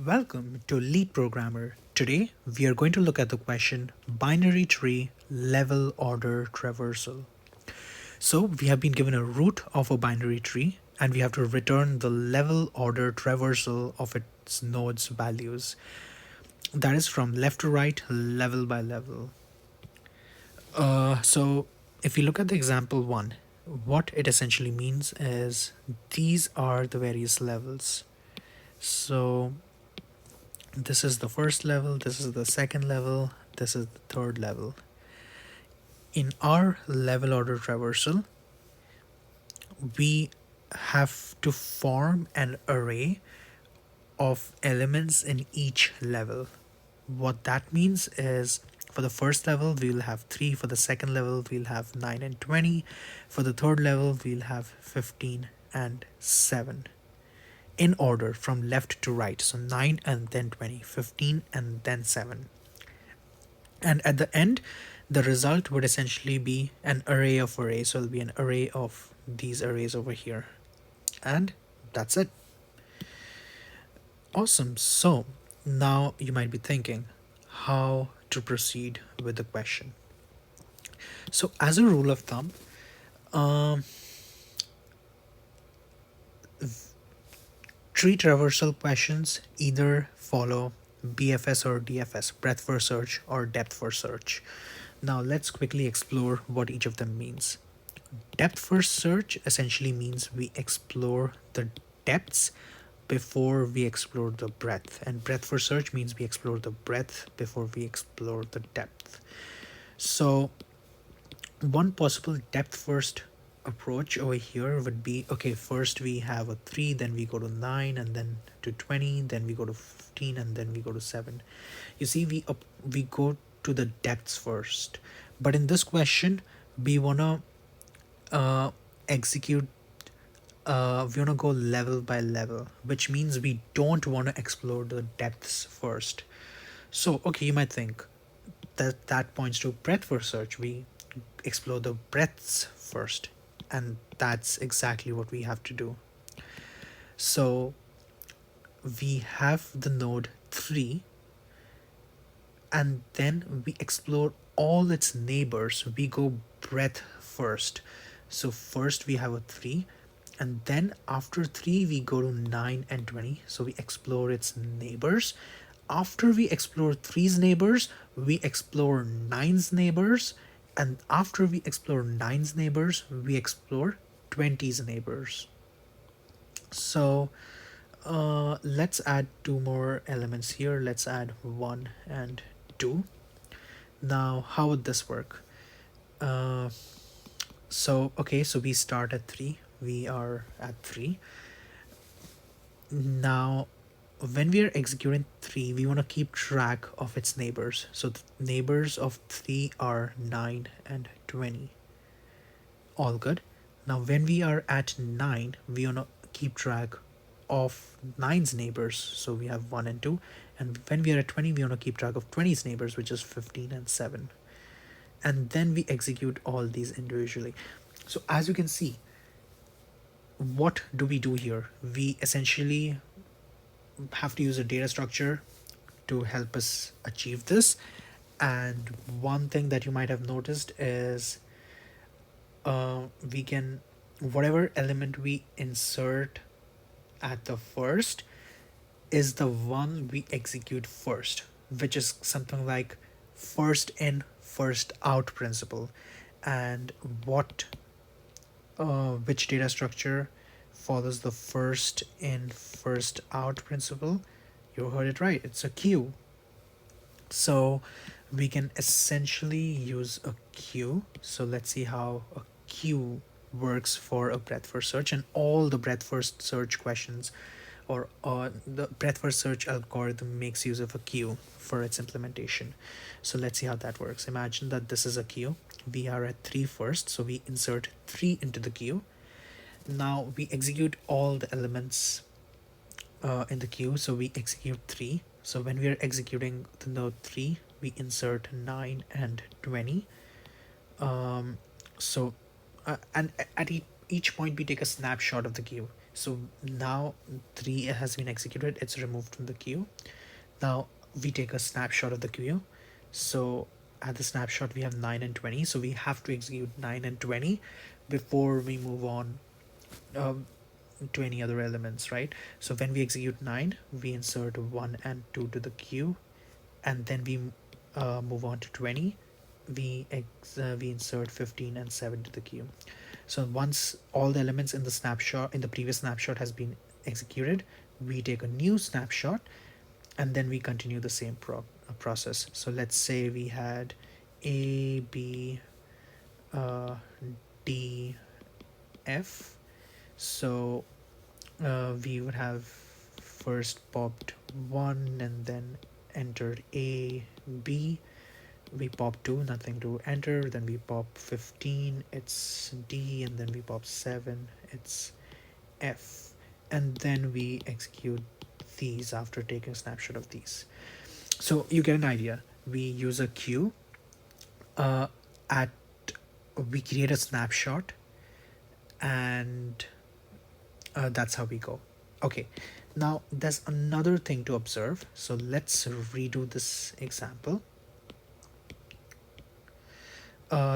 Welcome to Lead Programmer. Today we are going to look at the question binary tree level order traversal. So we have been given a root of a binary tree and we have to return the level order traversal of its nodes values. That is from left to right, level by level. So if we look at the example 1, what it essentially means is these are the various levels. So this is the first level, this is the second level, this is the third level. In our level order traversal, we have to form an array of elements in each level. What that means is for the first level, we'll have 3. For the second level, we'll have 9 and 20. For the third level, we'll have 15 and 7. In order from left to right. So 9 and then 20, 15 and then 7. And at the end, the result would essentially be an array of arrays. So it'll be an array of these arrays over here. And that's it. Awesome. So now you might be thinking how to proceed with the question. So as a rule of thumb, tree traversal questions either follow BFS or DFS, breadth first search or depth first search. Now let's quickly explore what each of them means. Depth first search essentially means we explore the depths before we explore the breadth, and breadth first search means we explore the breadth before we explore the depth. So one possible depth first approach over here would be, okay, first we have a 3, then we go to 9 and then to 20, then we go to 15 and then we go to 7. You see, we go to the depths first, but in this question we want to execute we want to go level by level, which means we don't want to explore the depths first. So okay, you might think that points to breadth first search. We explore the breadths first, and that's exactly what we have to do. So we have the node 3 and then we explore all its neighbors. We go breadth first. So first we have a 3 and then after 3 we go to 9 and 20. So we explore its neighbors. After we explore 3's neighbors, we explore 9's neighbors, and after we explore 9's neighbors, we explore 20's neighbors. So let's add 2 more elements here. Let's add 1 and 2. Now how would this work? So we start at 3. We are at 3. Now when we are executing 3, we want to keep track of its neighbors. So the neighbors of 3 are 9 and 20. All good. Now when we are at 9, we want to keep track of 9's neighbors. So we have 1 and 2. And when we are at 20, we want to keep track of 20's neighbors, which is 15 and 7. And then we execute all these individually. So as you can see, what do we do here? We essentially have to use a data structure to help us achieve this. And one thing that you might have noticed is we can, whatever element we insert at the first is the one we execute first, which is something like first in first out principle. And which data structure follows the first in first out principle? You heard it right, it's a queue. So we can essentially use a queue. So let's see how a queue works for a breadth first search, and all the breadth first search questions or the breadth first search algorithm makes use of a queue for its implementation. So let's see how that works. Imagine that this is a queue. We are at 3 first, so we insert 3 into the queue. Now we execute all the elements in the queue. So we execute 3. So when we are executing the node 3, we insert 9 and 20. And at each point we take a snapshot of the queue. So now 3 has been executed, it's removed from the queue. Now we take a snapshot of the queue. So at the snapshot we have 9 and 20, so we have to execute 9 and 20 before we move on to any other elements, right? So when we execute 9, we insert 1 and 2 to the queue, and then we move on to 20. We insert 15 and 7 to the queue. So once all the elements in the snapshot, in the previous snapshot, has been executed, we take a new snapshot, and then we continue the same process. So let's say we had A, B, D, F. So we would have first popped 1 and then entered A, B. We pop 2, nothing to enter. Then we pop 15, it's D, and then we pop 7, it's F. And then we execute these after taking a snapshot of these. So you get an idea. We use a queue. At we create a snapshot, and that's how we go. Okay, now there's another thing to observe. So let's redo this example.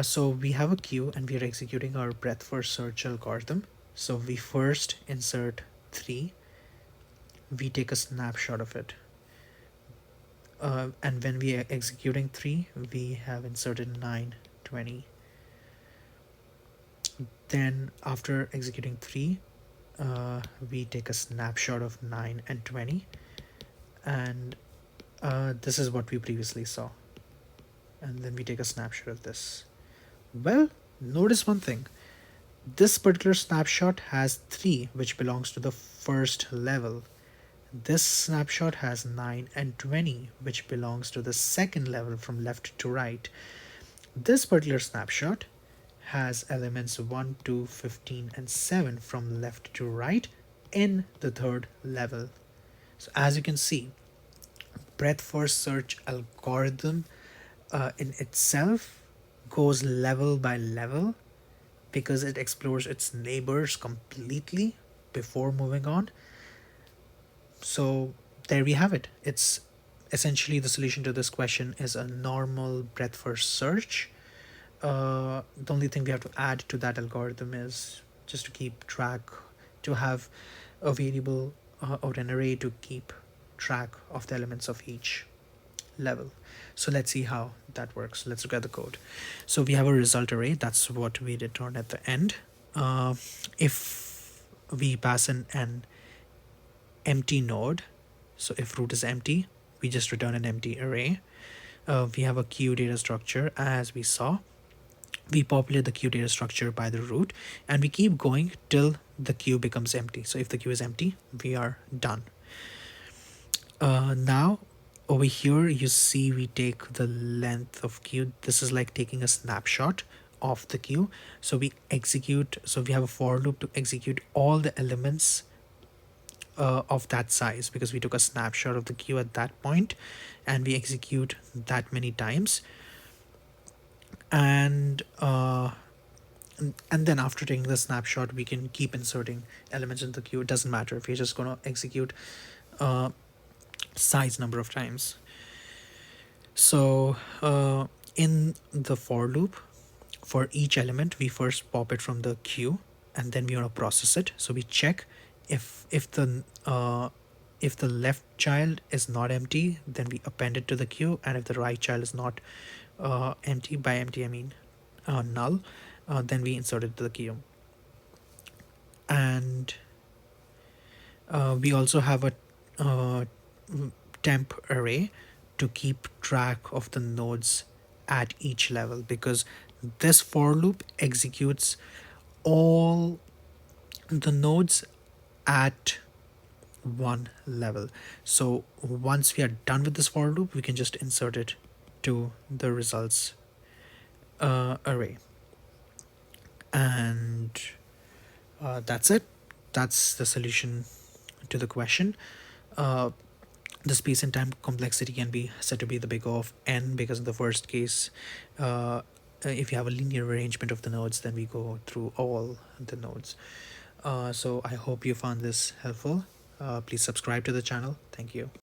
So we have a queue and we are executing our breadth first search algorithm. So we first insert 3, we take a snapshot of it. And when we are executing 3, we have inserted 9, 20. Then after executing 3, we take a snapshot of 9 and 20. And this is what we previously saw. And then we take a snapshot of this. Well, notice one thing. This particular snapshot has 3, which belongs to the first level. This snapshot has 9 and 20, which belongs to the second level from left to right. This particular snapshot has elements 1, 2, 15, and 7 from left to right in the third level. So as you can see, breadth first search algorithm in itself goes level by level because it explores its neighbors completely before moving on. So there we have it. It's essentially the solution to this question is a normal breadth first search. The only thing we have to add to that algorithm is just to keep track, to have a variable or an array to keep track of the elements of each level. So let's see how that works. Let's look at the code. So we have a result array. That's what we return at the end. If we pass in an empty node, so if root is empty, we just return an empty array. We have a queue data structure as we saw. We populate the queue data structure by the root, and we keep going till the queue becomes empty. So if the queue is empty, we are done. Now over here you see we take the length of queue. This is like taking a snapshot of the queue. So we execute, so we have a for loop to execute all the elements of that size, because we took a snapshot of the queue at that point and we execute that many times. And then after taking the snapshot, we can keep inserting elements in the queue. It doesn't matter if you're just going to execute size number of times. So in the for loop, for each element, we first pop it from the queue and then we want to process it. So we check if the left child is not empty, then we append it to the queue, and if the right child is not empty, by empty I mean null, then we insert it to the queue. And we also have a temp array to keep track of the nodes at each level, because this for loop executes all the nodes at one level. So once we are done with this for loop, we can just insert it to the results array. And that's it. That's the solution to the question. The space and time complexity can be said to be the big O of n, because in the first case, if you have a linear arrangement of the nodes, then we go through all the nodes. So I hope you found this helpful. Please subscribe to the channel. Thank you.